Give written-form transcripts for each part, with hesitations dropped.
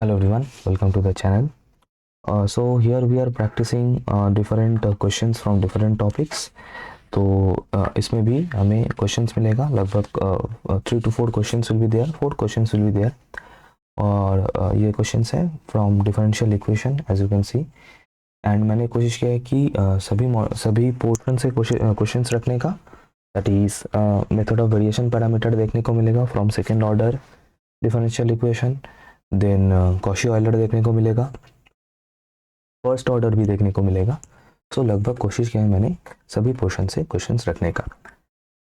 Hello everyone, welcome to the channel. So here we are practicing different questions from different topics. तो इसमें भी हमें questions मिलेगा लगभग 3 to 4 questions will be there, 4 questions will be there. और ये questions है from differential equation as you can see. And मैंने कोशिश किया है कि सभी पोर्शन से क्वेश्चंस रखने का। That is method of variation parameter देखने को मिलेगा from second order differential equation, then Cauchy Euler देखने को मिलेगा, फर्स्ट ऑर्डर भी देखने को मिलेगा। सो लगभग कोशिश किया है मैंने सभी पोर्शन से क्वेश्चंस रखने का।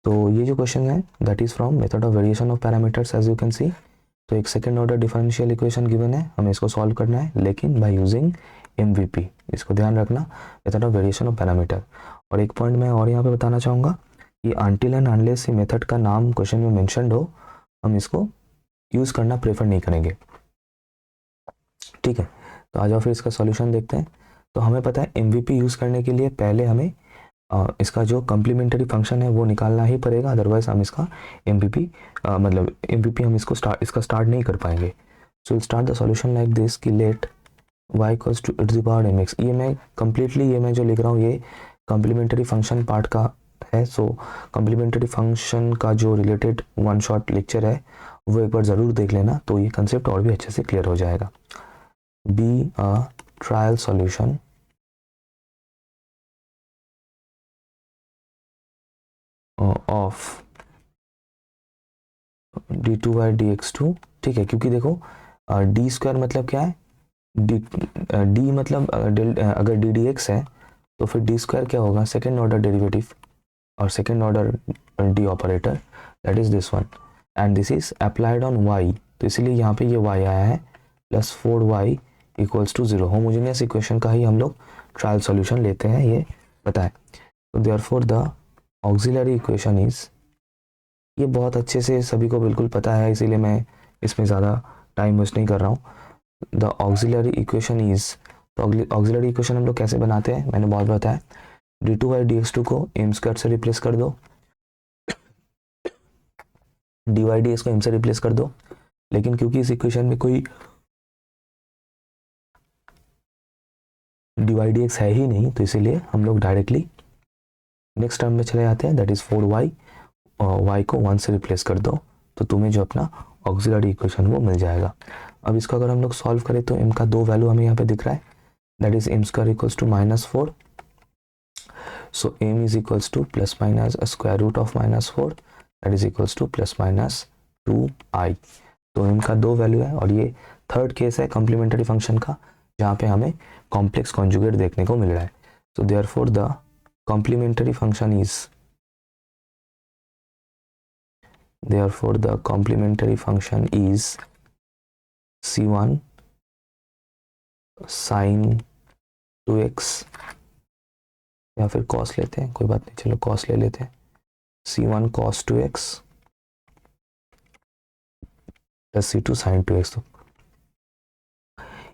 तो ये जो क्वेश्चन है that is from method of variation of parameters as you can see. तो एक second order differential equation given है, हमें इसको सॉल्व करना है लेकिन बाय यूजिंग MVP। इसको ध्यान रखना, method of variation of parameter. और एक पॉइंट मैं और यहाँ पे बताना चाहूँगा कि अनटिल एंड अनलेस मेथड का नाम क्वेश्चन में मैंशनड हो, हम इसको यूज़ करना प्रेफर नहीं करेंगे। ठीक है, तो आ जाओ फिर इसका सॉल्यूशन देखते हैं। तो हमें पता है MVP यूज़ करने के लिए पहले हमें इसका जो कम्प्लीमेंट्री फंक्शन है वो निकालना ही पड़ेगा, अदरवाइज हम इसका MVP हम इसको स्टार्ट नहीं कर पाएंगे। So will start the solution like this कि let y equals to e⁻mx। ये मैं कम्प्लीटली ये मैं जो लिख रहा हूँ ये कम्प्लीमेंट्री फंक्शन पार्ट का है। सो कम्प्लीमेंट्री फंक्शन का जो रिलेटेड वन शॉट लेक्चर है वो एक बार ज़रूर देख लेना, तो ये कंसेप्ट और भी अच्छे से क्लियर हो जाएगा। Be a trial solution of d2 by dx2। ठीक है, क्योंकि देखो डी स्क्वायर मतलब क्या है, डी मतलब अगर डी डी एक्स है तो फिर डी स्क्वायर क्या होगा, सेकेंड ऑर्डर डेरिवेटिव और second order D operator, that is this one. And this is applied on Y, तो इसीलिए यहाँ पे ये वाई आया है plus 4y equals to 0। Homogeneous equation का ही हम लोग ट्रायल सॉल्यूशन लेते हैं, ये पता है। तो therefore the auxiliary equation is, ये बहुत अच्छे से सभी को बिल्कुल पता है इसीलिए मैं इसमें ज़्यादा टाइम वेस्ट नहीं कर रहा हूँ। द ऑक्सिलरी इक्वेशन इज, तो ऑक्सिलरी इक्वेशन हम लोग कैसे बनाते हैं मैंने बहुत बताया। d2 बाई dx2 को एम स्क्वायर से रिप्लेस कर दो, dy dx को एम से रिप्लेस कर दो। लेकिन क्योंकि इस इक्वेशन में कोई dy dx है ही नहीं, तो इसीलिए हम लोग डायरेक्टली नेक्स्ट टर्म में चले जाते हैं, दैट इज 4y। y को 1 से रिप्लेस कर दो तो तुम्हें जो अपना ऑक्सिलरी इक्वेशन वो मिल जाएगा। अब इसको अगर हम लोग सॉल्व करें तो m का 2 वैल्यू हमें यहाँ पे दिख रहा है, that is m square equals to -4। So m is equals to plus minus square root of -4, that is equals to plus minus 2i। तो m का 2 वैल्यू है और ये थर्ड केस है कॉम्प्लीमेंट्री फंक्शन का जहाँ पे हमें कॉम्प्लेक्स कॉन्जुगेट देखने को मिल रहा है। सो therefore the complementary function is, therefore the complementary function is c1 sin 2x, या फिर cos लेते हैं, कोई बात नहीं, चलो cos ले लेते हैं, c1 cos 2x plus c2 sin 2x। तो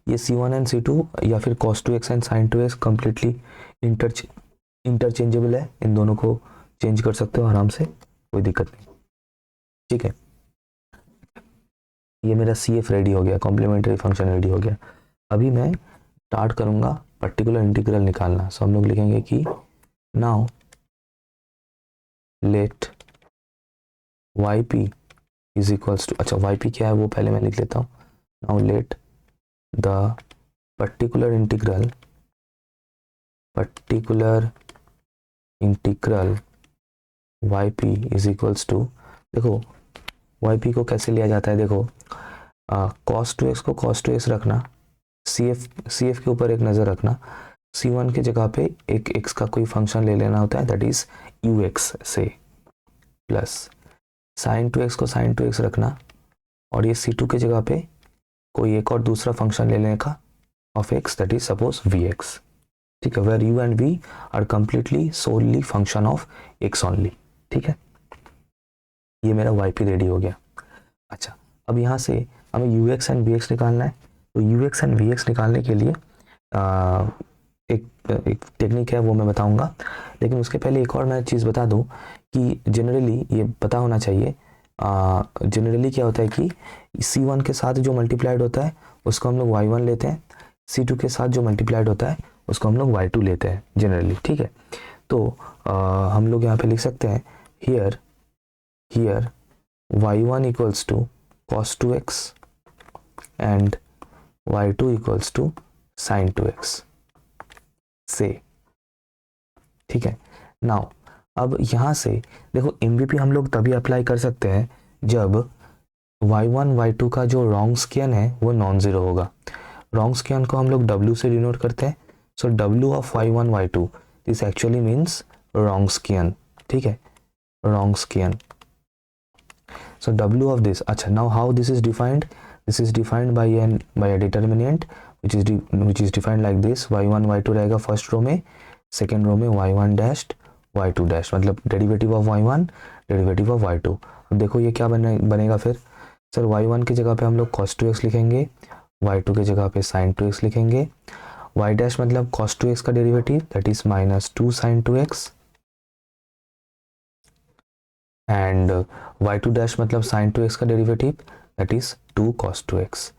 ये c1 एंड c2 या फिर cos 2x and sin 2x completely interchangeable है, इन दोनों को चेंज कर सकते हो आराम से, कोई दिक्कत नहीं। ठीक है, ये मेरा CF रेडी हो गया, कॉम्प्लीमेंट्री फंक्शन रेडी हो गया। अभी मैं स्टार्ट करूंगा पर्टिकुलर इंटीग्रल निकालना। सो हम लोग लिखेंगे कि now let yp is equals to, अच्छा yp क्या है वो पहले मैं लिख लेता हूँ। Now let the particular integral yp is equals to, देखो yp को कैसे लिया जाता है, देखो cos 2x को cos 2x रखना, CF के ऊपर एक नज़र रखना, C1 की जगह पे एक x का कोई फंक्शन ले लेना होता है, दैट इज ux से, प्लस sin 2x को sin 2x रखना और ये C2 की जगह पे कोई एक और दूसरा फंक्शन ले लेने का of x, that is suppose vx। ठीक है, where u and v are completely solely function of x only. ठीक है, ये मेरा yp रेडी हो गया। अच्छा, अब यहाँ से हमें ux एंड vx निकालना है। तो ux एंड vx निकालने के लिए एक टेक्निक है वो मैं बताऊंगा, लेकिन उसके पहले एक और मैं चीज़ बता दूं कि जनरली ये पता होना चाहिए जनरली क्या होता है कि C1 के साथ जो मल्टीप्लाइड होता है उसको हम लोग Y1 लेते हैं, C2 के साथ जो मल्टीप्लाइड होता है उसको हम लोग Y2 लेते हैं जनरली, ठीक है। तो हम लोग यहाँ पे लिख सकते हैं here y1 equals to cos 2x and y2 equals to sin 2x से, ठीक है। नाउ अब यहाँ से देखो MVP हम लोग तभी अप्लाई कर सकते हैं जब y1 y2 का जो Wronskian है वो नॉन ज़ीरो होगा। Wronskian को हम लोग W से डिनोट करते हैं, सो W of y1 y2 this actually means Wronskian, ठीक है, Wronskian. So W of this, अच्छा, now how this is defined? This is defined by a determinant which is defined like this, y1 y2 रहेगा first row में, second row में y1 dashed y2 dash, मतलब derivative of y1 derivative of y2। अब देखो ये क्या बनेगा फिर, सर y1 की जगह पे हम लोग cos 2x लिखेंगे, y2 की जगह पे sin 2x लिखेंगे, y डैश मतलब cos 2x का derivative that is -2 sin 2x and y2 dash मतलब sin 2x का derivative that is 2 cos 2x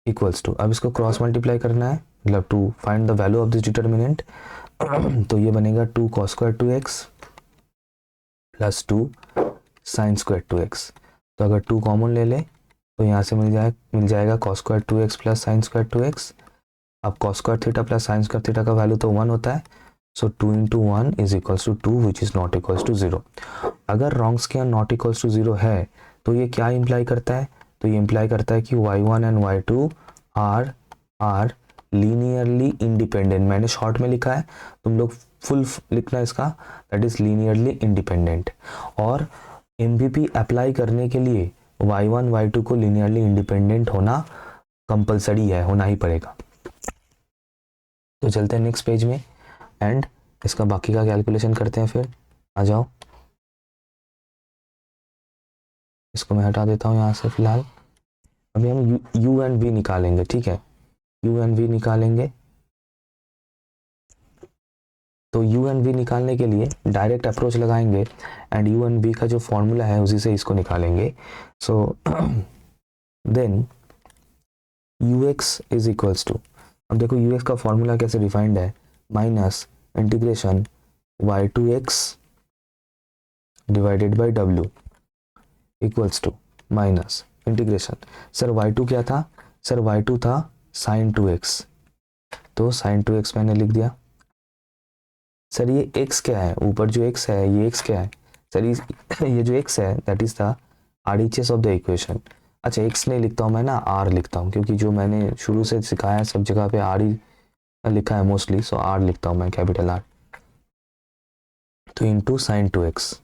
equals to, अब इसको क्रॉस मल्टीप्लाई करना है, मतलब to find the value of this determinant, तो ये बनेगा 2 cos square 2x plus 2 sin square 2x। तो अगर 2 कॉमन ले ले तो यहाँ से मिल जाएगा cos square 2x plus sin square 2x। अब cos square theta plus sin square theta का वैल्यू तो 1 होता है, so 2 into 1 is equals to 2 which is not equals to 0। अगर Wronskian नॉट इक्वल्स टू 0 है तो ये क्या इंप्लाई करता है, तो ये इंप्लाई करता है कि y1 and y2 are linearly independent. मैंने शॉर्ट में लिखा है, तुम लोग फुल लिखना इसका, दैट इज लीनियरली इंडिपेंडेंट। और MVP अप्लाई करने के लिए y1 y2 को लीनियरली इंडिपेंडेंट होना कंपलसरी है, होना ही पड़ेगा। तो चलते हैं नेक्स्ट पेज में एंड इसका बाकी का कैलकुलेशन करते हैं। फिर आ जाओ, इसको मैं हटा देता हूँ यहाँ से फिलहाल। अभी हम U एंड V निकालेंगे, ठीक है, U एंड V निकालेंगे। तो U एंड V निकालने के लिए डायरेक्ट अप्रोच लगाएंगे एंड U एंड V का जो फॉर्मूला है उसी से इसको निकालेंगे। So then UX is equals to, अब देखो UX का फॉर्मूला कैसे डिफाइंड है, minus integration y2x divided by W equals to minus integration, sir y2 क्या था, सर y2 था sin 2x, तो sin 2x मैंने लिख दिया। सर ये x क्या है, ऊपर जो x है ये x क्या है, सर ये जो x है that is the RHS of the equation. अच्छा x नहीं लिखता हूँ मैं ना, r लिखता हूँ, क्योंकि जो मैंने शुरू से सिखाया है सब जगह पे r ही लिखा है मोस्टली, सो r लिखता हूँ मैं, कैपिटल R। तो into sin 2x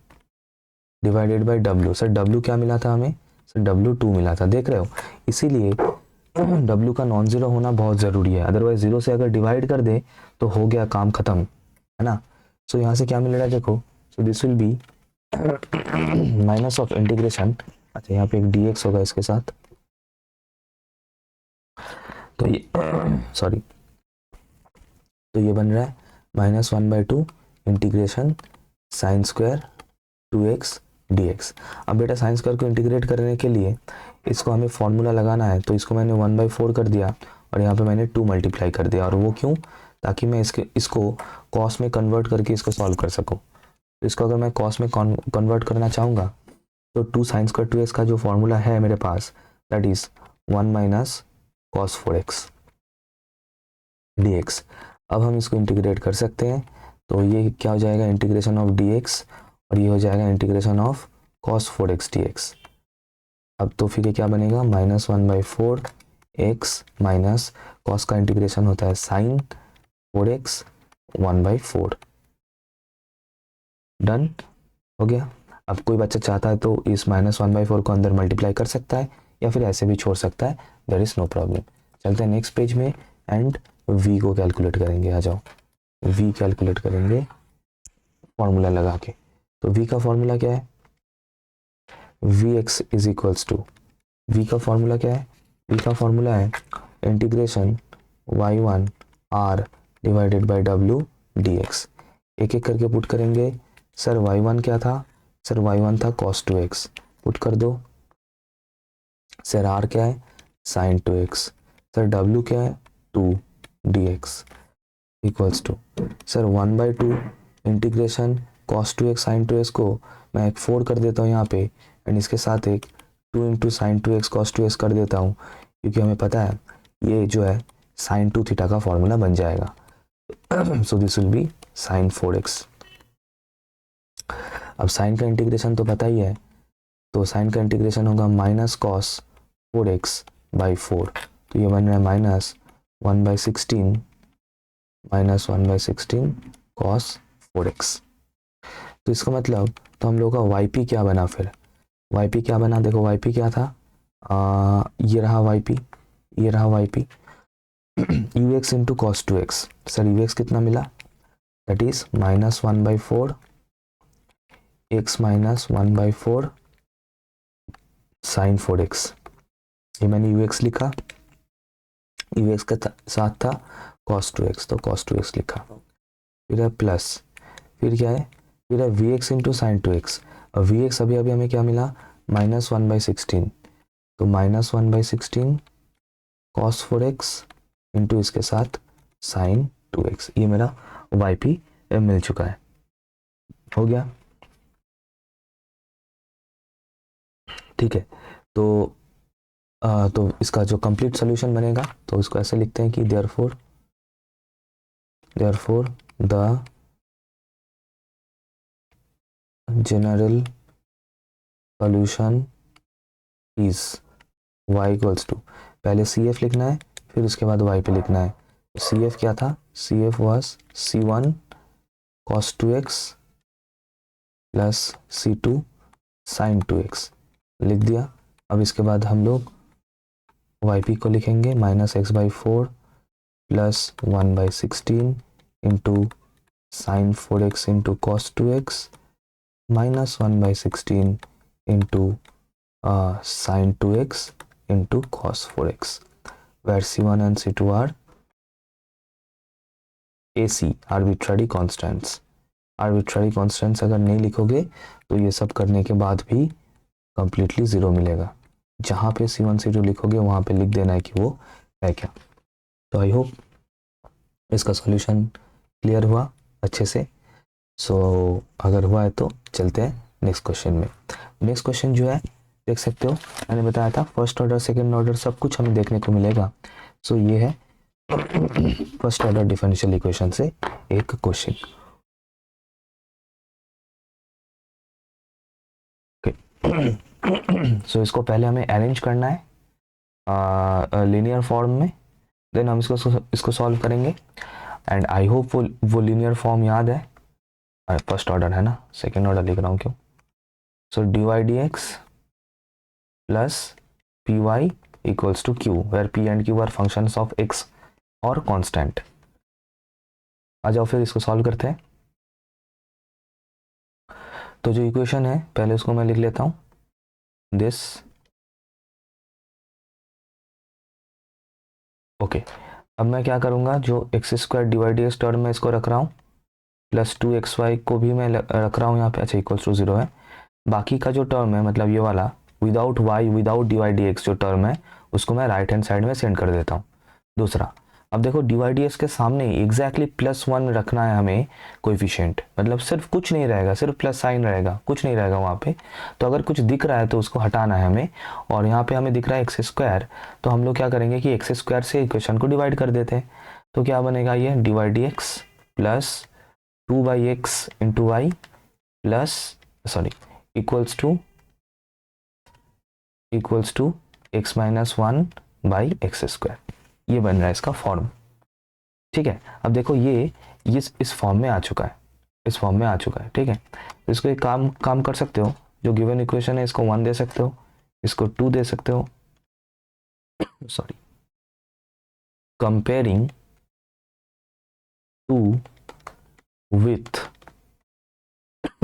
divided by W, sir W क्या मिला था हमें, सर W 2 मिला था, देख रहे हो, इसीलिए W का नॉन जीरो होना बहुत ज़रूरी है, अदरवाइज जीरो से अगर डिवाइड कर दे तो हो गया काम खत्म, है ना। सो यहाँ से क्या मिल रहा है देखो, सो this will B minus of integration, अच्छा यहाँ पे एक dx होगा इसके साथ, तो ये सॉरी, तो ये बन रहा है -1/2 integration sine square 2x dx। अब बेटा साइन स्क्वायर को इंटीग्रेट करने के लिए इसको हमें फॉर्मूला लगाना है, तो इसको मैंने 1/4 कर दिया और यहाँ पे मैंने 2 मल्टीप्लाई कर दिया, और वो क्यों, ताकि मैं इसको कॉस में कन्वर्ट करके इसको सॉल्व कर सकूँ। तो इसको अगर मैं कॉस में कन्वर्ट करना चाहूँगा तो 2 साइन स्क्वायर 2x का जो फॉर्मूला है मेरे पास that is 1 - cos 4x dx। अब हम इसको इंटीग्रेट कर सकते हैं, तो ये क्या हो जाएगा, इंटीग्रेशन ऑफ dx, और ये हो जाएगा integration of cos 4x dx। अब तो फिर ये क्या बनेगा, -1/4 x माइनस cos का इंटीग्रेशन होता है sin 4x 1/4। डन हो गया। अब कोई बच्चा चाहता है तो इस -1/4 को अंदर मल्टीप्लाई कर सकता है या फिर ऐसे भी छोड़ सकता है, देयर इज नो प्रॉब्लम। चलते हैं नेक्स्ट पेज में एंड v को कैलकुलेट करेंगे। आ जाओ, v कैलकुलेट करेंगे फॉर्मूला लगा के। तो v का फॉर्मूला क्या है, vx is equals to, v का फॉर्मूला क्या है, v का फॉर्मूला है integration y1 r divided by w dx। एक एक करके पुट करेंगे। सर y1 क्या था, सर y1 था cos 2x, पुट कर दो, सर आर क्या है, साइन 2x। सर डब्ल्यू क्या है, 2 dx equals to, sir 1/2 integration cos 2x sine 2x को मैं एक 4 कर देता हूँ यहाँ पे, एंड इसके साथ एक 2 into sine 2x cos 2x कर देता हूँ, क्योंकि हमें पता है ये जो है साइन 2 थीटा का फॉर्मूला बन जाएगा। So this will be sine 4x। अब साइन का इंटीग्रेशन तो पता ही है, तो साइन का इंटीग्रेशन होगा माइनस कॉस 4x बाई 4, तो ये बन रहा है माइनस 1/16 माइनस 1/16 कॉस 4x। तो इसका मतलब, तो हम लोग का yp क्या बना, फिर yp क्या बना, देखो yp क्या था, ये रहा yp, ये रहा yp ux into cos 2x। Sir ux कितना मिला, that is minus 1/4 x minus 1/4 sine 4x। ये मैंने ux लिखा, ux के साथ था cos 2x, तो cos 2x लिखा, फिर है प्लस, फिर क्या है, फिर है vx इंटू साइन 2x। और vx अभी अभी हमें क्या मिला, माइनस 1/16, तो माइनस 1/16 cos 4x इंटू इसके साथ साइन 2x। ये मेरा yp मिल चुका है, हो गया, ठीक है। तो इसका जो कंप्लीट सोल्यूशन बनेगा, तो इसको ऐसे लिखते हैं कि therefore the general solution is y equals to, पहले CF लिखना है, फिर उसके बाद y पे लिखना है। CF क्या था, CF was C1 cos 2x plus C2 sin 2x, लिख दिया। अब इसके बाद हम लोग yp को लिखेंगे minus x/4 plus 1/16 into sine 4x into cos 2x minus 1/16 into sine 2x into cos 4x, where C1 and C2 are AC arbitrary constants। arbitrary constants अगर नहीं लिखोगे तो ये सब करने के बाद भी कंप्लीटली ज़ीरो मिलेगा। जहाँ पे C1 C2 लिखोगे वहाँ पे लिख देना है कि वो है क्या। तो आई होप इसका सॉल्यूशन क्लियर हुआ अच्छे से। सो अगर हुआ है तो चलते हैं नेक्स्ट क्वेश्चन में। नेक्स्ट क्वेश्चन जो है देख सकते हो, मैंने बताया था फर्स्ट ऑर्डर सेकंड ऑर्डर सब कुछ हमें देखने को मिलेगा। सो ये है फर्स्ट ऑर्डर डिफरेंशियल इक्वेशन से एक क्वेश्चन। सो इसको पहले हमें अरेंज करना है लीनियर फॉर्म में, देन हम इसको सॉल्व करेंगे। एंड आई होप वो लीनियर फॉर्म याद है। फर्स्ट ऑर्डर है ना, सेकेंड ऑर्डर लिख रहा हूँ क्यों। So dy/dx plus py equals to q, where p and q are functions of x और कांस्टेंट। आ जाओ फिर इसको सॉल्व करते हैं। तो जो इक्वेशन है पहले उसको मैं लिख लेता हूँ, दिस ओके। अब मैं क्या करूँगा, जो x² dy/dx टर्म में इसको रख रहा हूँ, प्लस 2xy को भी मैं रख रहा हूँ यहाँ पे, अच्छा इक्वल्स टू 0 है। बाकी का जो टर्म है मतलब ये वाला विदाउट y विदाउट dy/dx जो टर्म है उसको मैं राइट हैंड साइड में सेंड कर देता हूँ। दूसरा, अब देखो dy/dx के सामने एग्जैक्टली +1 रखना है हमें कोएफिशिएंट, मतलब सिर्फ कुछ नहीं रहेगा, सिर्फ प्लस साइन रहेगा, कुछ नहीं रहेगा वहाँ पे। तो अगर कुछ दिख रहा है तो उसको हटाना है हमें। और यहाँ पे हमें दिख रहा है x², तो हम लोग क्या करेंगे कि x² से इक्वेशन को डिवाइड कर देते हैं। तो क्या बनेगा ये dy/dx plus 2/x into y plus sorry equals to x minus 1/x²। ये बन रहा है इसका फॉर्म, ठीक है। अब देखो ये इस फॉर्म में आ चुका है, इस फॉर्म में आ चुका है, ठीक है। तो इसको एक काम कर सकते हो, जो गिवन इक्वेशन है इसको 1 दे सकते हो, इसको 2 दे सकते हो। Sorry, comparing 2 with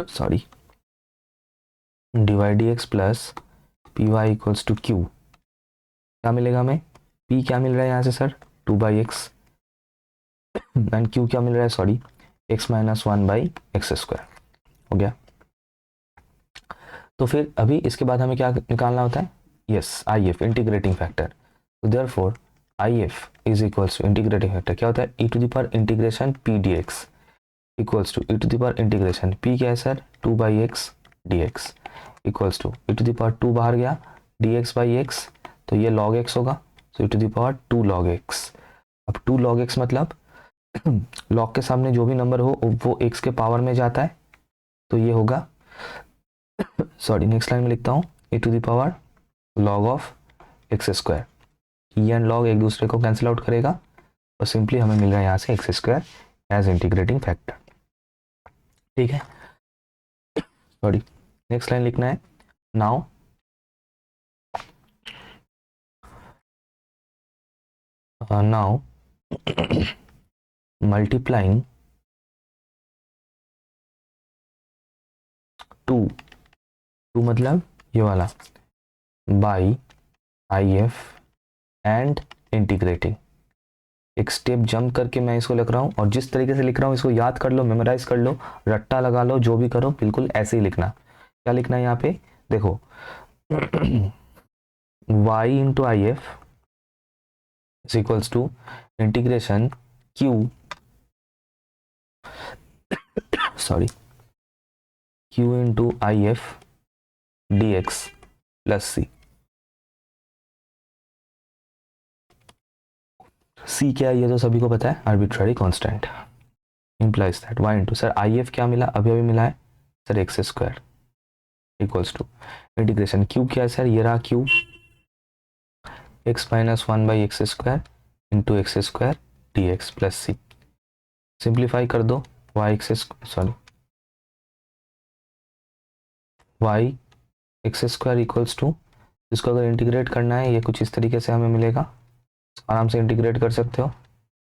sorry dy/dx plus py equals to q। क्या मिलेगा हमें, p क्या मिल रहा है यहाँ से सर 2/x, एंड q क्या मिल रहा है, सॉरी x माइनस 1/x²। हो गया। तो फिर अभी इसके बाद हमें क्या निकालना होता है, yes, IF integrating factor. So therefore IF is equals to integrating factor क्या होता है, e to the power integration p dx equals to e to the power integration p क्या है sir, 2/x dx equals to e to the power 2 बाहर गया dx/x, तो ये log x होगा. so e to the power 2 log x. अब 2 log x मतलब log के सामने जो भी नंबर हो वो x के पावर में जाता है, तो ये होगा सॉरी नेक्स्ट लाइन में लिखता हूँ e to the power log of x square. E and log एक दूसरे को कैंसिल आउट करेगा और सिंपली हमें मिल रहा है यहाँ से x square as integrating factor. ठीक है, सॉरी नेक्स्ट लाइन लिखना है. नाउ नाउ मल्टीप्लाइंग 2 मतलब ये वाला बाई IF एंड इंटीग्रेटिंग. एक स्टेप जंप करके मैं इसको लिख रहा हूँ और जिस तरीके से लिख रहा हूँ इसको याद कर लो, मेमोराइज कर लो, रट्टा लगा लो, जो भी करो बिल्कुल ऐसे ही लिखना. क्या लिखना है यहाँ पे देखो y into IF is equals to integration Q into IF dx plus C क्या है ये तो सभी को पता है, arbitrary constant. Implies that y into sir IF क्या मिला, अभी अभी मिला है sir x square equals to integration Q क्या है सर, ये रहा Q x minus 1/x square into x square dx plus C. Simplify कर दो y x square equals to, इसको अगर इंटीग्रेट करना है ये कुछ इस तरीके से हमें मिलेगा, आराम से इंटीग्रेट कर सकते हो,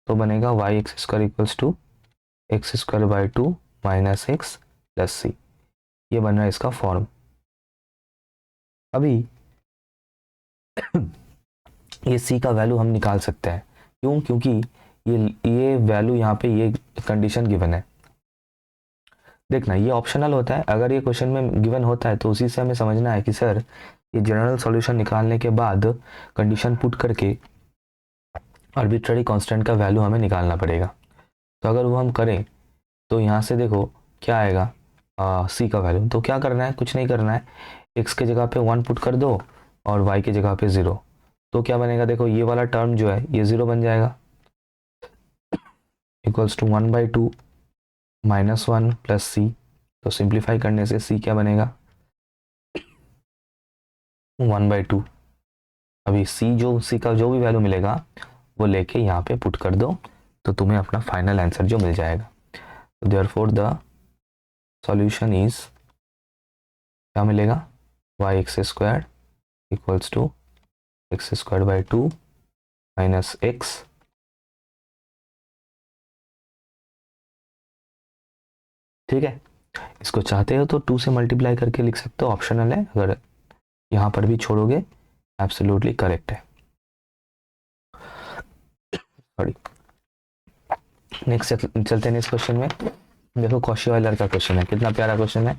तो बनेगा y x square equals to x square by 2 minus x plus C. ये बन रहा है इसका फॉर्म. अभी ये C का वैल्यू हम निकाल सकते हैं. क्यों, क्योंकि ये वैल्यू यहाँ पे ये कंडीशन गिवन है. देखना ये ऑप्शनल होता है, अगर ये क्वेश्चन में गिवन होता है तो उसी से हमें समझना है कि सर ये जनरल सॉल्यूशन निकालने के बाद कंडीशन पुट करके आर्बिट्ररी कांस्टेंट का वैल्यू हमें निकालना पड़ेगा. तो अगर वो हम करें तो यहाँ से देखो क्या आएगा C का वैल्यू. तो क्या करना है, कुछ नहीं करना है, x के जगह पे 1 पुट कर दो और y के जगह पे 0. तो क्या बनेगा देखो, ये वाला टर्म जो है ये 0 बन जाएगा equals to 1/2 minus 1 plus C. तो सिंप्लीफाई करने से C क्या बनेगा 1/2. अभी C का जो भी वैल्यू मिलेगा वो लेके यहाँ पे पुट कर दो तो तुम्हें अपना फाइनल आंसर जो मिल जाएगा. देयरफॉर द सॉल्यूशन इज क्या मिलेगा, y x square equals to x square by 2 minus x ठीक है. इसको चाहते हो तो 2 से मल्टीप्लाई करके लिख सकते हो, ऑप्शनल है, अगर यहाँ पर भी छोड़ोगे एब्सोल्युटली करेक्ट है. सॉरी नेक्स्ट चलते हैं नेक्स्ट क्वेश्चन में. देखो कॉशी-ऑयलर का क्वेश्चन है, कितना प्यारा क्वेश्चन है,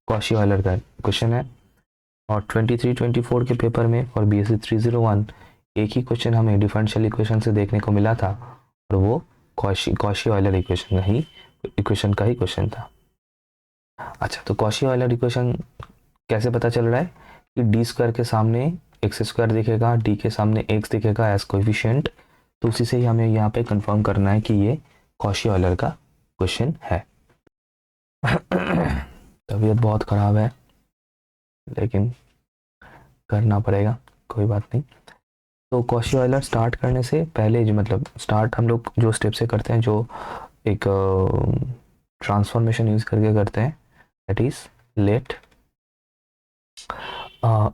कॉशी-ऑयलर का क्वेश्चन है. और 23-24 के पेपर में और BSc 301 एक ही क्वेश्चन हमें डिफरेंशियल इक्वेशन से देखने को मिला था और वो कॉशी-ऑयलर इक्वेशन का ही क्वेश्चन था. अच्छा, तो कॉशी-ऑयलर इक्वेशन कैसे पता चल रहा है कि डी स्क्वायर के सामने एक्स स्क्वायर दिखेगा, डी के सामने एक्स दिखेगा एज कोएफिशिएंट. तो उसी से ही हमें यहाँ पे कंफर्म करना है कि ये कॉशी-ऑयलर का क्वेश्चन है. तबीयत बहुत ख़राब है लेकिन करना पड़ेगा, कोई बात नहीं. तो कॉशी-ऑयलर स्टार्ट करने से पहले जो मतलब स्टार्ट हम लोग जो स्टेप से करते हैं, जो एक ट्रांसफॉर्मेशन यूज़ करके करते हैं, that is let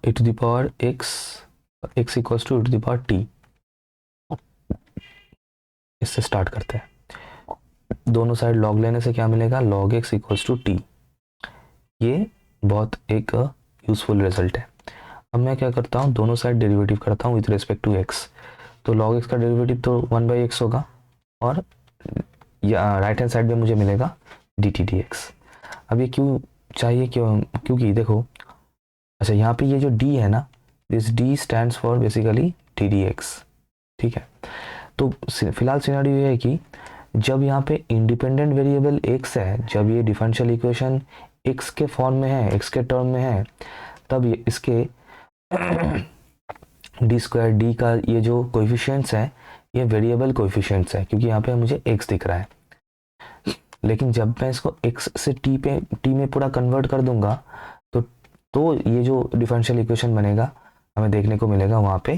e to the power x equals to e to the power t. इससे स्टार्ट करते हैं. दोनों साइड लॉग लेने से क्या मिलेगा, log x equals to t. ये बहुत एक यूजफुल रिजल्ट है. अब मैं क्या करता हूँ, दोनों साइड डेरिवेटिव करता हूँ विद रिस्पेक्ट टू x. तो log x का डेरिवेटिव तो 1/x होगा और राइट हैंड साइड में मुझे मिलेगा dt dx. अब ये क्यों चाहिए, क्योंकि देखो अच्छा यहाँ पे ये जो d है ना, this D stands for basically D D x, ठीक है। तो फिलहाल सिनेरियो ये है कि जब यहाँ पे इंडिपेंडेंट वेरिएबल x है, जब ये डिफरेंशियल इक्वेशन x के फॉर्म में है, x के टर्म में है, तब ये इसके डी स्क्वायर डी का ये जो कोएफिशिएंट्स है ये वेरिएबल कोएफिशिएंट्स है, क्योंकि यहाँ पे मुझे x दिख रहा है। लेकिन जब मैं इसको x से t में पूरा कन्वर्ट कर दूंगा तो ये जो डिफरेंशियल इक्वेशन बनेगा हमें देखने को मिलेगा वहाँ पे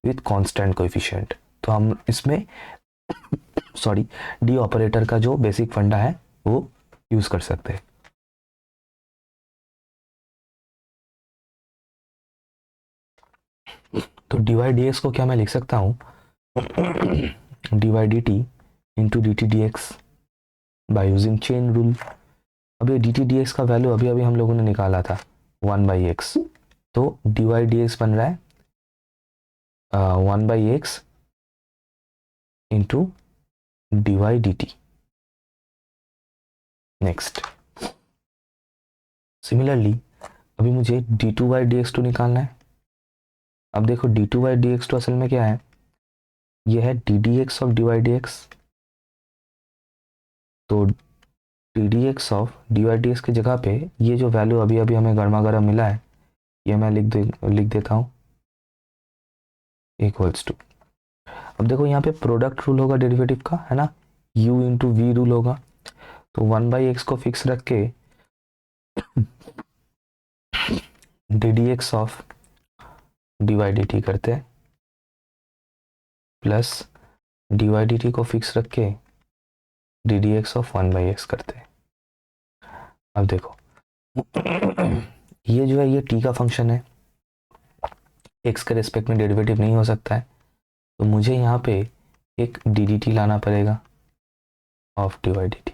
विथ कांस्टेंट कोएफिशिएंट। तो हम इसमें सॉरी डी ऑपरेटर का जो बेसिक फंडा है वो यूज कर सकते हैं। तो डी वाई डी एक्स को क्या मैं लिख सकता हूँ, d Y D t into d t d x by using chain rule. अब ये डी टी डी एक्स का वैल्यू अभी अभी हम लोगों ने निकाला था 1/x, तो डी वाई डी एक्स बन रहा है 1/x into D Y D T. Next similarly अभी मुझे D two Y D x two निकालना है। अब देखो D two Y D x two असल में क्या है, ये है D D x of D Y D X. तो D D x of D Y D X की जगह पे ये जो वैल्यू अभी अभी हमें गर्मा गर्म मिला है ये मैं लिख देता हूँ इक्वल्स टू। अब देखो यहाँ पे प्रोडक्ट रूल होगा डेरिवेटिव का, है ना, u इंटू वी रूल होगा। तो 1/x को फिक्स रख के d D x of D Y D t करते हैं plus d Y D t को फिक्स रख के d D x of 1/x करते हैं। अब देखो ये जो है ये t का फंक्शन है, x के रिस्पेक्ट में डेरिवेटिव नहीं हो सकता है, तो मुझे यहाँ पे एक डी डी टी लाना पड़ेगा of D Y D t.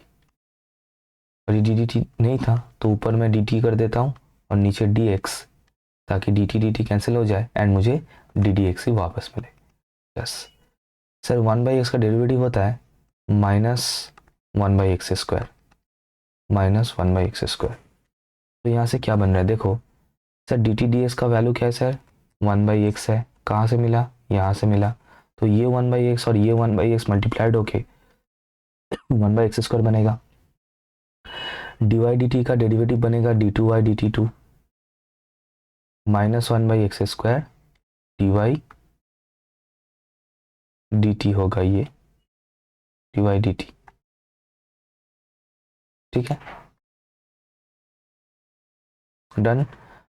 और ये डी डी टी नहीं था तो ऊपर मैं डी टी कर देता हूँ और नीचे डी एक्स, ताकि डी टी कैंसिल हो जाए एंड मुझे डी डी एक्स ही वापस मिले। यस सर 1/x का डेरिवेटिव होता है -1/x स्क्वायर, -1/x स्क्वायर। तो यहाँ से क्या बन रहा है देखो sir, D t d x का वैल्यू क्या है सर, 1/x है। कहाँ से मिला, यहाँ से मिला। तो ये 1/x और ये 1/x मल्टीप्लाइड होके 1/x स्क्वायर बनेगा। डी वाई डी टी का डेरिवेटिव बनेगा d two Y D t two -1/x square d Y D t होगा ये डी वाई डी टी, ठीक है, डन।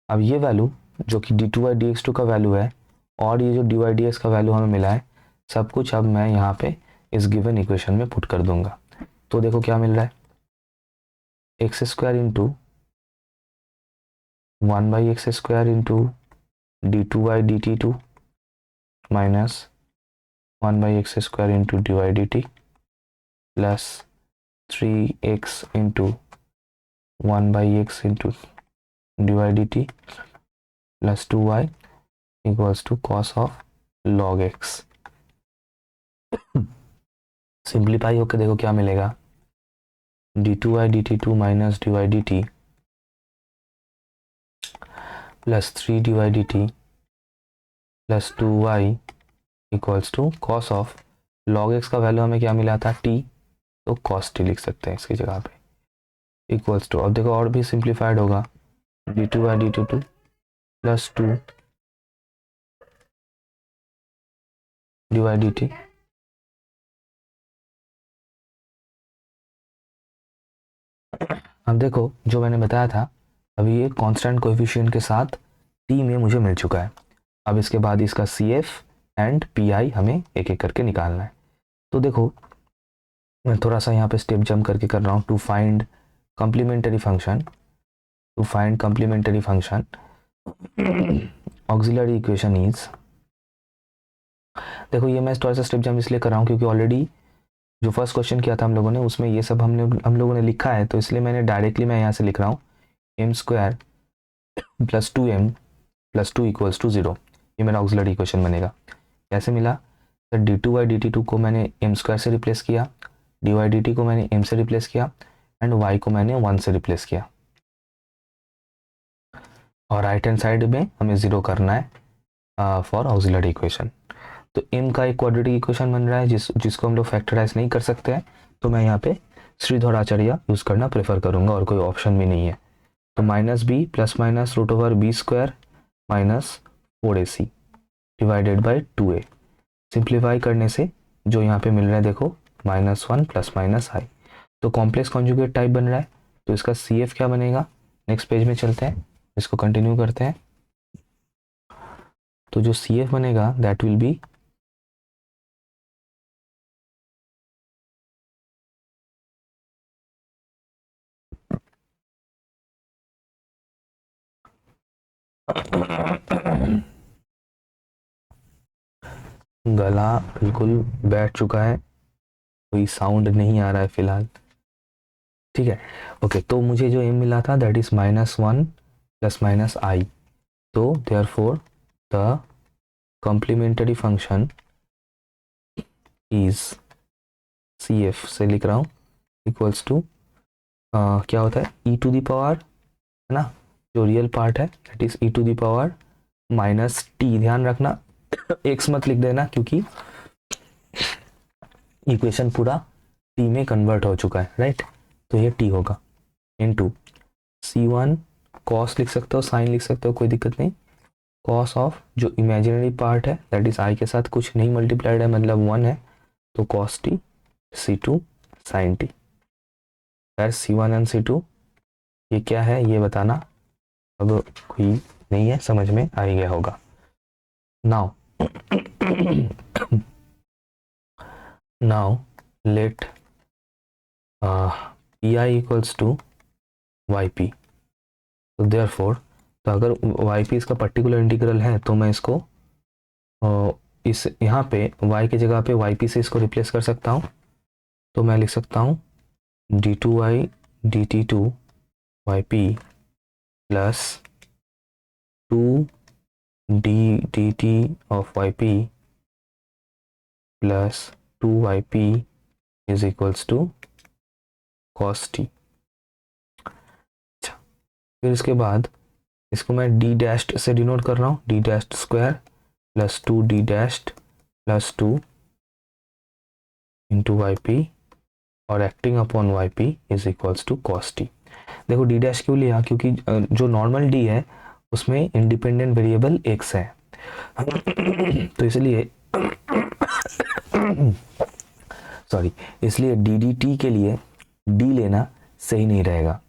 अब ये वैल्यू जो कि d two Y D x two का वैल्यू है और ये जो डी वाई डी एक्स का वैल्यू हमें मिला है, सब कुछ अब मैं यहाँ पे इस गिवन इक्वेशन में पुट कर दूंगा। तो देखो क्या मिल रहा है, x square into 1/x square into d two Y D t two minus 1/x square into D Y D t plus 3x into 1/x into D Y D t plus 2y equals to cos of log x। Simplify होकर देखो क्या मिलेगा, d two Y D t two minus d Y D t plus 3 d Y D t plus 2y equals to cos of log x का value हमें क्या मिला था t, तो कॉस t लिख सकते हैं इसकी जगह पे इक्वल्स टू। अब देखो और भी सिंप्लीफाइड होगा, d two Y D t two plus 2 d Y D t अब देखो जो मैंने बताया था अभी ये कांस्टेंट कोएफिशिएंट के साथ t में मुझे मिल चुका है। अब इसके बाद इसका CF एंड PI हमें एक एक करके निकालना है। तो देखो मैं थोड़ा सा यहाँ पे स्टेप जंप करके कर रहा हूँ। To find complementary function auxiliary equation is, देखो ये मैं थोड़ा सा स्टेप जंप इसलिए कर रहा हूँ क्योंकि ऑलरेडी जो फर्स्ट क्वेश्चन किया था हम लोगों ने उसमें ये सब हम लोगों ने लिखा है, तो इसलिए मैंने डायरेक्टली मैं यहाँ से लिख रहा हूँ m square plus 2m plus 2 equals to 0। ये मेरा ऑक्सिलरी इक्वेशन बनेगा। कैसे मिला sir, d two Y D t two को मैंने m स्क्वायर से रिप्लेस किया, डी वाई डी टी को मैंने m से रिप्लेस किया एंड y को मैंने 1 से रिप्लेस किया। और राइट हैंड साइड में हमें 0 करना है फॉर ऑक्सिलरी इक्वेशन। तो m का एक क्वाड्रेटिक इक्वेशन बन रहा है जिसको हम लोग फैक्टराइज नहीं कर सकते हैं, तो मैं यहाँ पे श्रीधराचार्य यूज़ करना प्रेफर करूँगा और कोई ऑप्शन भी नहीं है। तो minus b plus minus root over b square minus 4ac divided by 2a। Simplify करने से जो यहाँ पे मिल रहा है देखो -1 प्लस माइनस आई, तो कॉम्प्लेक्स कॉन्जुगेट टाइप बन रहा है। तो इसका CF क्या बनेगा, नेक्स्ट पेज में चलते हैं, इसको कंटिन्यू करते हैं। तो जो CF बनेगा दैट विल बी गला बिल्कुल बैठ चुका है, कोई साउंड नहीं आ रहा है फिलहाल, ठीक है। ओके, तो मुझे जो m मिला था that is -1 plus minus i. तो therefore the complementary function is CF से लिख रहा हूँ इक्वल्स टू क्या होता है e⁻, है ना, जो रियल पार्ट है that is e⁻ minus T. ध्यान रखना x मत लिख देना क्योंकि इक्वेशन पूरा t में कन्वर्ट हो चुका है, राइट। तो ये t होगा इनटू C1 cos लिख सकते हो, साइन लिख सकते हो, कोई दिक्कत नहीं। cos ऑफ जो इमेजिनरी पार्ट है दैट इज i के साथ कुछ नहीं मल्टीप्लाइड है मतलब 1 है, तो cos t C2 sin t। फिर C1 एंड C2 ये क्या है ये बताना, अब कोई नहीं है, समझ में आ ही गया होगा। Now now let pi equals to yp। तो देयरफॉर तो अगर yp इसका पर्टिकुलर इंटीग्रल है तो मैं इसको इस यहाँ पे y की जगह पे yp से इसको रिप्लेस कर सकता हूँ। तो मैं लिख सकता हूँ d2y dt2 yp plus 2d dt of yp plus 2yp is equals to cos t। अच्छा, फिर इसके बाद इसको मैं d डैश्ड से डिनोट कर रहा हूँ, d dashed square plus 2d dashed plus 2 into yp और acting upon yp is equals to cos t। देखो d डैश क्यों लिया, क्योंकि जो नॉर्मल d है उसमें इंडिपेंडेंट वेरिएबल x है तो इसलिए सॉरी, इसलिए dt के लिए d लेना सही नहीं रहेगा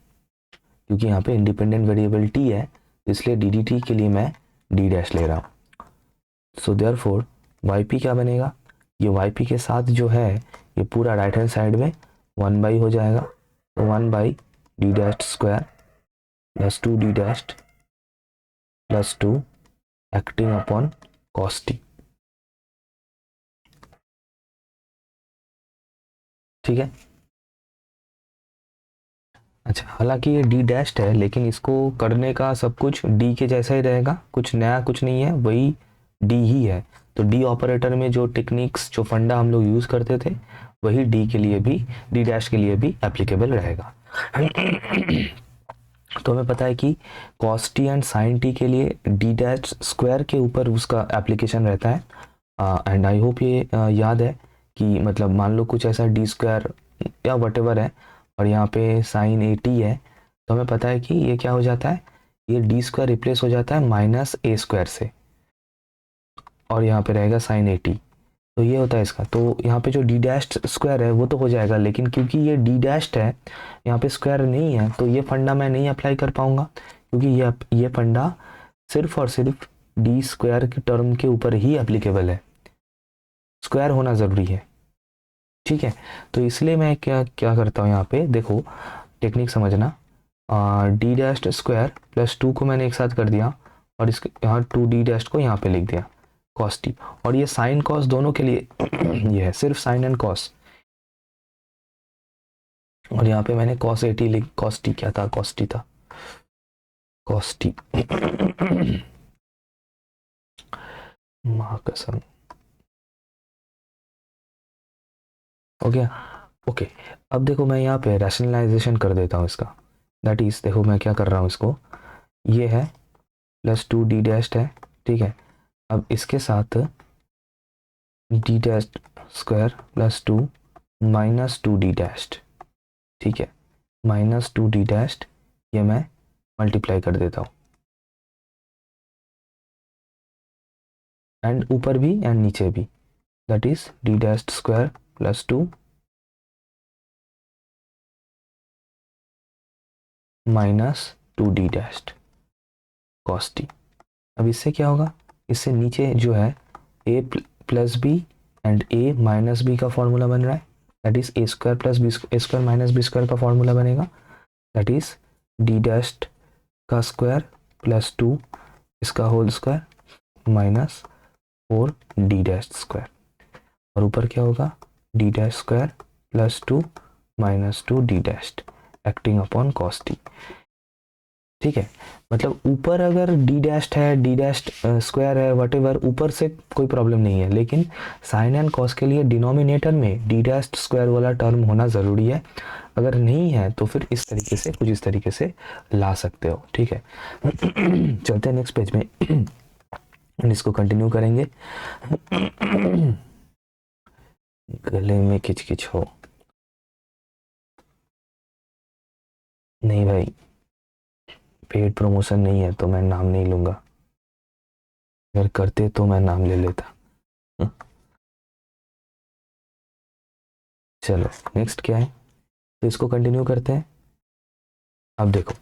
क्योंकि यहाँ पे इंडिपेंडेंट वेरिएबल t है, इसलिए dt के लिए मैं d डैश ले रहा हूँ। सो देयरफॉर yp क्या बनेगा, ये yp के साथ जो है ये पूरा राइट हैंड साइड में 1 हो जाएगा, तो 1 d dash square plus 2d dash plus 2 acting upon cos t। ठीक है। अच्छा, हालांकि ये d डैश्ड है लेकिन इसको करने का सब कुछ d के जैसा ही रहेगा, कुछ नया कुछ नहीं है, वही d ही है। तो d ऑपरेटर में जो टेक्निक्स जो फंडा हम लोग यूज़ करते थे वही d के लिए भी, d डैश के लिए भी एप्लीकेबल रहेगा तो हमें पता है कि cos t and sin t के लिए d डैश स्क्वायर के ऊपर उसका एप्लीकेशन रहता है। एंड आई होप ये याद है कि मतलब मान लो कुछ ऐसा d स्क्वायर या वटेवर है और यहाँ पे sin AT है, तो हमें पता है कि ये क्या हो जाता है, ये d स्क्वायर रिप्लेस हो जाता है माइनस a स्क्वायर से और यहाँ पे रहेगा sin AT। तो ये होता है इसका, तो यहाँ पे जो d डैश्ड स्क्वायर है वो तो हो जाएगा, लेकिन क्योंकि ये d डैश्ड है यहाँ पे स्क्वायर नहीं है तो ये फंडा मैं नहीं अप्लाई कर पाऊंगा क्योंकि ये फंडा सिर्फ और सिर्फ d स्क्वायर की टर्म के ऊपर ही एप्लीकेबल है, स्क्वायर होना ज़रूरी है। ठीक है, तो इसलिए मैं क्या क्या करता हूँ यहाँ पे देखो, टेक्निक समझना, d डैश्ड स्क्वायर प्लस 2 को मैंने एक साथ कर दिया और इसके यहाँ 2d डैश्ड को यहाँ पे लिख दिया cos t, और ये साइन कॉस दोनों के लिए ये है सिर्फ साइन एंड कॉस, और यहाँ पे मैंने cos AT लिख, cos t क्या था, cos t था, cos t माँ कसम, हो गया। ओके, अब देखो मैं यहाँ पे रैशनलाइजेशन कर देता हूँ इसका, दैट इज देखो मैं क्या कर रहा हूँ, इसको ये है प्लस 2d डैश्ड है, ठीक है, अब इसके साथ D dash square plus 2 minus 2d dashed, ठीक है, माइनस 2d डैश्ड, ये मैं मल्टीप्लाई कर देता हूँ, एंड ऊपर भी एंड नीचे भी, that is d dashed square plus 2 minus 2d dashed cos t. अब इससे क्या होगा, इससे नीचे जो है a plus b and a minus b का फॉर्मूला बन रहा है, that is a square plus b square minus b square का फॉर्मूला बनेगा, दैट इज डी डैश्ड का स्क्वायर प्लस 2 इसका whole square minus 4d dashed square, और ऊपर क्या होगा, d dash square plus 2 minus 2d dashed acting upon cos T. ठीक है, मतलब ऊपर अगर डी डैश्ड है, डी डैश्ड स्क्वायर है, वटेवर ऊपर से कोई प्रॉब्लम नहीं है, लेकिन साइन एंड कॉस के लिए डिनोमिनेटर में डी डैश्ड स्क्वायर वाला टर्म होना ज़रूरी है। अगर नहीं है तो फिर इस तरीके से, कुछ इस तरीके से ला सकते हो। ठीक है चलते हैं नेक्स्ट पेज में, इसको कंटिन्यू करेंगे। गले में किचकिच हो नहीं भाई, पेड प्रमोशन नहीं है तो मैं नाम नहीं लूंगा, अगर करते तो मैं नाम ले लेता। चलो नेक्स्ट क्या है, तो इसको कंटिन्यू करते हैं। अब देखो,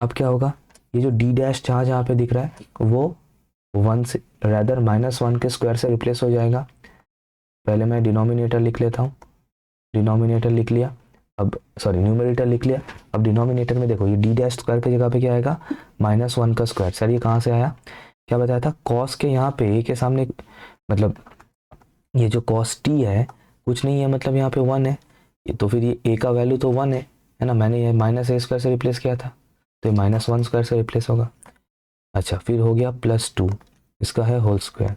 अब क्या होगा, ये जो डी डैश जहाँ जहाँ पे दिख रहा है वो 1 से रैदर -1 के स्क्वायर से रिप्लेस हो जाएगा। पहले मैं डिनोमिनेटर लिख लेता हूँ, डिनोमिनेटर लिख लिया, अब सॉरी न्यूमरेटर लिख लिया। अब डिनोमिनेटर में देखो, ये डी डैश स्क्वायर की जगह पे क्या आएगा, -1 का स्क्वायर। सर ये कहाँ से आया, क्या बताया था, कॉस के यहाँ पे ए के सामने, मतलब ये जो कॉस टी है कुछ नहीं है, मतलब यहाँ पे 1 है, तो फिर ये ए का वैल्यू तो 1 है ना, मैंने ये -a स्क्वायर से रिप्लेस किया था, तो ये -1 स्क्वायर से रिप्लेस होगा। अच्छा फिर हो गया +2, इसका है होल स्क्वायर,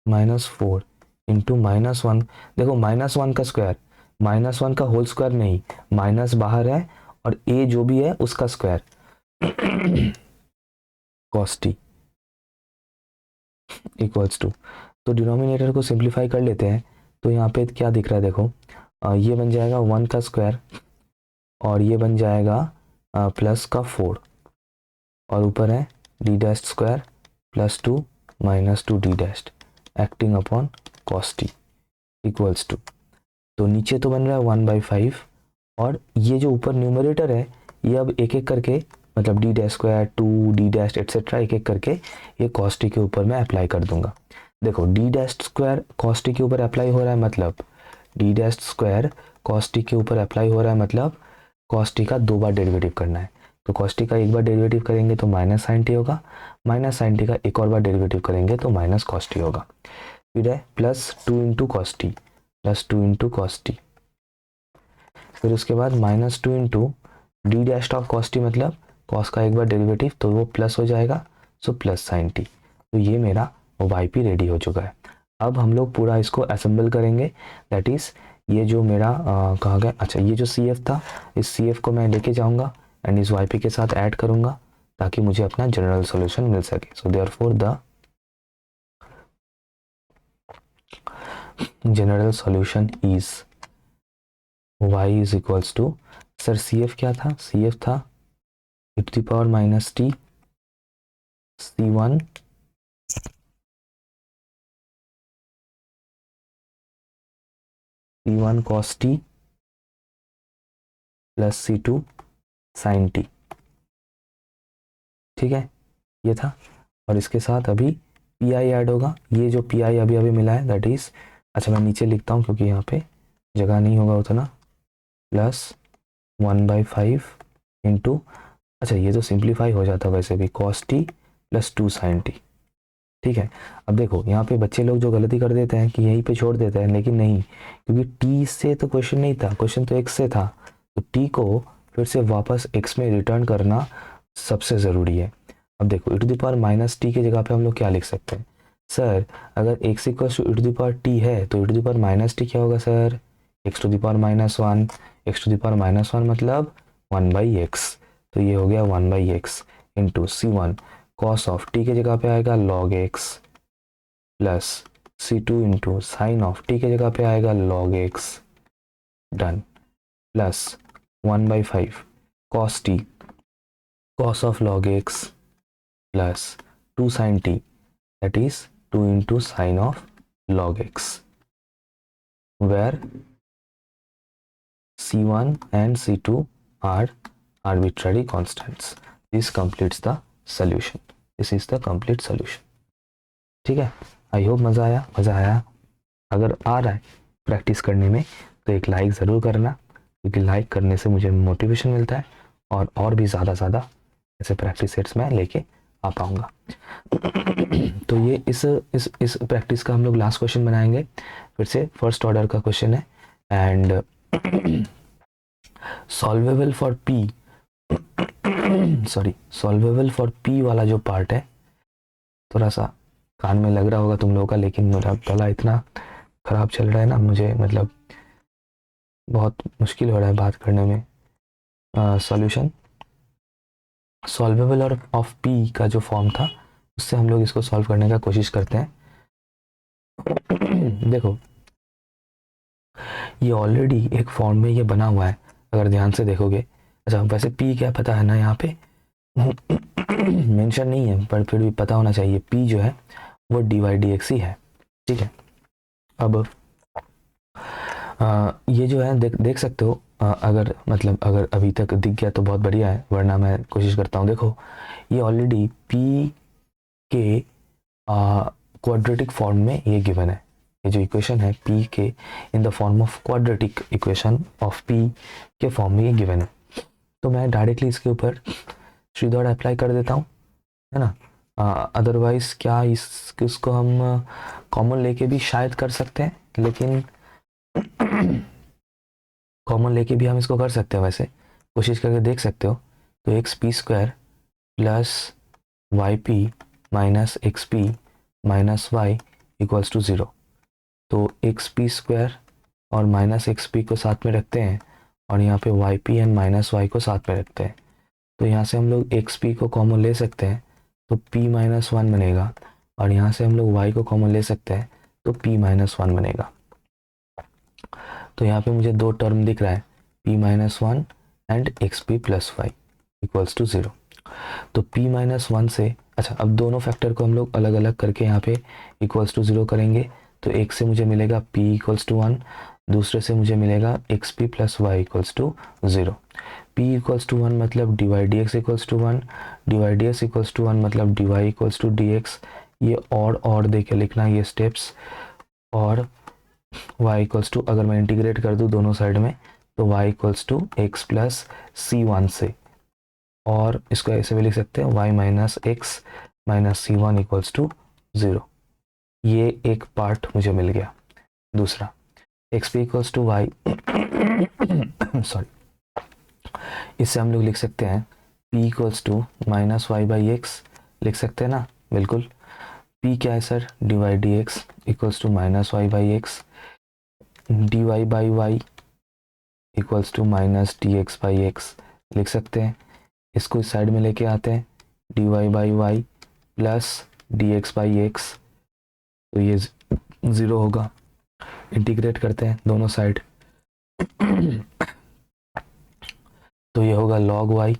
-4 इंटू -1, देखो -1 का स्क्वायर, -1 का होल स्क्वायर नहीं, माइनस बाहर है और ए जो भी है उसका square cos t equals to, तो डिनोमिनेटर को सिंप्लीफाई कर लेते हैं। तो यहाँ पे क्या दिख रहा है, देखो ये बन जाएगा 1 का स्क्वायर और ये बन जाएगा प्लस का 4, और ऊपर है d dash square +2 minus 2d dashed acting upon cos t equals to, तो नीचे तो बन रहा है 1/5, और ये जो ऊपर न्यूमरेटर है ये अब एक एक करके, मतलब D dash square 2 D dash etcetera एक एक करके ये कॉस टी के ऊपर मैं अप्लाई कर दूंगा। देखो D dash square cos T के ऊपर अप्लाई हो रहा है, मतलब D dash square cos T के ऊपर अप्लाई हो रहा है, मतलब कॉस टी का 2 बार डेरिवेटिव करना है। तो कॉस टी का एक बार डेरिवेटिव करेंगे तो माइनस साइन टी होगा, माइनस साइन टी का एक और बार डेरिवेटिव करेंगे तो माइनस कॉस टी होगा। फिर है +2 into cos T, +2 into cos T, फिर उसके बाद -2 into D dash of cos T, मतलब कॉस का एक बार डेरिवेटिव तो वो प्लस हो जाएगा, सो प्लस साइन टी। तो ये मेरा वाई पी रेडी हो चुका है। अब हम लोग पूरा इसको असेंबल करेंगे, दैट इज़ ये जो मेरा कहाँ गया, अच्छा ये जो सी एफ था, इस सी एफ को मैं लेके जाऊँगा एंड इस वाई पी के साथ ऐड करूँगा ताकि मुझे अपना जनरल सॉल्यूशन मिल सके। So therefore the general solution is y is equals to, sir C F क्या था, सी एफ था e to the power minus t c1 cos t plus c2 sin t, ठीक है ये था। और इसके साथ अभी पी आई ऐड होगा, ये जो पी आई अभी अभी मिला है दैट इज, अच्छा मैं नीचे लिखता हूँ क्योंकि यहाँ पे जगह नहीं होगा उतना, +1/5 इंटू, अच्छा ये तो सिंप्लीफाई हो जाता वैसे भी, cos t +2 sin t, ठीक है। अब देखो यहाँ पे बच्चे लोग जो गलती कर देते हैं कि यहीं पे छोड़ देते हैं, लेकिन नहीं, क्योंकि t से तो क्वेश्चन नहीं था, क्वेश्चन तो x से था, तो t को फिर से वापस x में रिटर्न करना सबसे ज़रूरी है। अब देखो e to the power minus T की जगह पे हम लोग क्या लिख सकते हैं, सर अगर x equals to e to the power t है तो e to the power minus T क्या होगा sir, x to the power -1, x to the power -1 मतलब 1/x, तो ये हो गया 1/x into c1 cos of T की जगह पे आएगा log x plus C2 into sine of T के जगह पे आएगा log x, done, plus 1/5 cos t, cos of log x plus 2 sin t, that is 2 into sine of log x, where C1 and C2 are arbitrary constants. This completes the solution. This is the complete solution. ठीक है, I hope मज़ा आया. अगर आ रहा है practice करने में तो एक लाइक ज़रूर करना, क्योंकि लाइक करने से मुझे मोटिवेशन मिलता है और भी ज़्यादा ऐसे प्रैक्टिस सेट्स में लेके आ पाऊँगा. तो ये इस प्रैक्टिस का हम लोग लास्ट क्वेश्चन बनाएंगे. फिर से फर्स्ट ऑर्डर का क्वेश्चन है and solvable for p, solvable for p वाला जो पार्ट है थोड़ा सा कान में लग रहा होगा तुम लोगों का, लेकिन मेरा गला इतना ख़राब चल रहा है ना, मुझे मतलब बहुत मुश्किल हो रहा है बात करने में. सॉल्यूशन सॉल्वेबल और ऑफ पी का जो फॉर्म था उससे हम लोग इसको सॉल्व करने का कोशिश करते हैं. देखो ये ऑलरेडी एक फॉर्म में ये बना हुआ है अगर ध्यान से देखोगे. अच्छा वैसे पी क्या पता है ना, यहाँ पे मेंशन नहीं है पर फिर भी पता होना चाहिए. पी जो है वो dy/dx ही है. ठीक है, अब ये जो है देख सकते हो. अगर मतलब अगर अभी तक दिख गया तो बहुत बढ़िया है, वरना मैं कोशिश करता हूँ. देखो ये ऑलरेडी पी के क्वाड्रेटिक फॉर्म में ये गिवन है. ये जो इक्वेशन है पी के in the form of quadratic equation of P के फॉर्म में ये गिवन है. तो मैं डायरेक्टली इसके ऊपर श्रीधर अप्लाई कर देता हूँ, है ना. अदरवाइज क्या इसको हम कॉमन लेके भी शायद कर सकते हैं, लेकिन कॉमन लेके भी हम इसको कर सकते हैं. वैसे कोशिश करके देख सकते हो. तो x p square plus y p minus x p minus y equals to 0. तो एक्स पी स्क्वायर और माइनस एक्स पी को साथ में रखते हैं और यहाँ पे y p and minus y को साथ में रखते हैं. तो यहाँ से हम लोग एक्स पी को कॉमन ले सकते हैं तो p माइनस 1 बनेगा, और यहाँ से हम लोग y को कॉमन ले सकते हैं तो p माइनस 1 बनेगा. तो यहाँ पे मुझे दो टर्म दिख रहा है p minus 1 and x p plus y equals to 0. तो p माइनस 1 से अच्छा अब दोनों फैक्टर को हम लोग अलग अलग करके यहाँ पे इक्वल्स टू 0 करेंगे. तो एक से मुझे मिलेगा p इक्वल्स टू 1, दूसरे से मुझे मिलेगा x p plus y equals to 0. p equals to 1 मतलब dy/dx equals to 1, dy/dx equals to 1 मतलब dy इक्वल्स टू dx. ये और दे के लिखना ये स्टेप्स. और y इक्वल्स टू अगर मैं इंटीग्रेट कर दूँ दोनों साइड में तो y equals to x plus C1 से, और इसको ऐसे भी लिख सकते हैं y minus x minus C1 equals to 0. ये एक पार्ट मुझे मिल गया. दूसरा x p equals to y sorry, इससे हम लोग लिख सकते हैं p equals to minus y by x, लिख सकते हैं ना. बिल्कुल. p क्या है sir, dy/dx equals to minus y by x, dy by y equals to minus dx by x लिख सकते हैं. इसको इस साइड में लेके आते हैं dy by y plus dx by x, तो ये 0 होगा. इंटीग्रेट करते हैं दोनों साइड तो ये होगा log y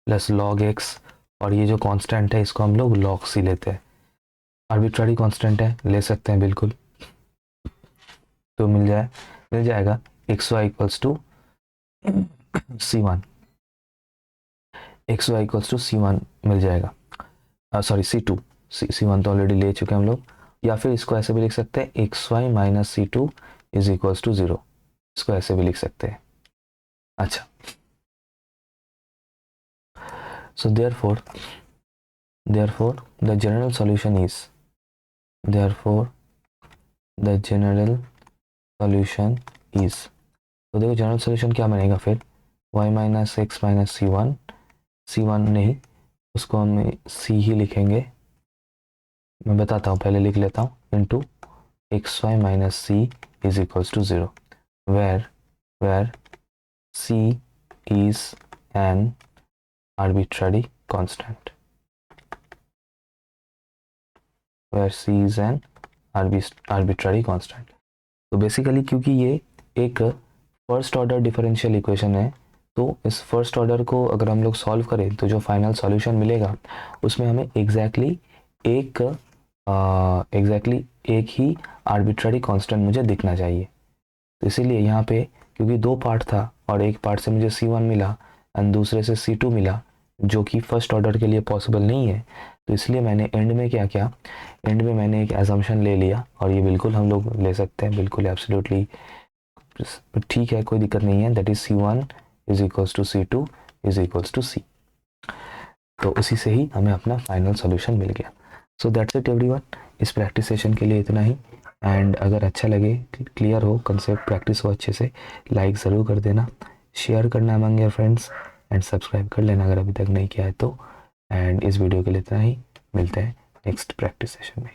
plus log x, और ये जो कांस्टेंट है इसको हम लोग log c लेते हैं. आर्बिट्ररी कांस्टेंट है, ले सकते हैं बिल्कुल. तो मिल जाएगा x y equals to C1, x y equals to C1 मिल जाएगा. सॉरी C2, C1 तो ऑलरेडी ले चुके हैं हम लोग. या फिर इसको ऐसे भी लिख सकते हैं x y minus C2 is equals to 0. इसको ऐसे भी लिख सकते हैं. अच्छा, so therefore the general solution is तो देखो जनरल सॉल्यूशन क्या बनेगा फिर, y minus x minus C1 नहीं, उसको हम C ही लिखेंगे. मैं बताता हूँ, पहले लिख लेता हूँ, into x y minus C is equals to 0, where C is an arbitrary constant, where C is an arbitrary constant. तो बेसिकली क्योंकि ये एक फर्स्ट ऑर्डर डिफरेंशियल इक्वेशन है, तो इस फर्स्ट ऑर्डर को अगर हम लोग सॉल्व करें तो जो फाइनल सॉल्यूशन मिलेगा उसमें हमें एग्जैक्टली एक ही आर्बिट्ररी कांस्टेंट मुझे दिखना चाहिए। तो इसीलिए यहाँ पे क्योंकि दो पार्ट था और एक पार्ट से मुझे C1 मिला एंड दूसरे से C2 मिला, जो कि फर्स्ट ऑर्डर के लिए पॉसिबल नहीं है, तो इसलिए मैंने एंड में क्या किया, एंड में मैंने एक एजम्पशन ले लिया, और ये बिल्कुल हम लोग ले सकते हैं, बिल्कुल एब्सोल्युटली ठीक है, कोई दिक्कत नहीं है। That is C1 is equals to C2 is equals to C। तो उसी से ही हमें अपना फाइनल सॉल्यूशन मिल गया। सो दैट्स इट एवरीवन, इस प्रैक्टिस सेशन के लिए इतना ही। एंड अगर अच्छा लगे, क्लियर हो कंसेप्ट, प्रैक्टिस हो अच्छे से, लाइक ज़रूर कर देना, शेयर करना among your friends and subscribe कर लेना अगर अभी तक नहीं किया है तो। एंड इस वीडियो के लिए इतना ही, मिलते हैं नेक्स्ट प्रैक्टिस सेशन में।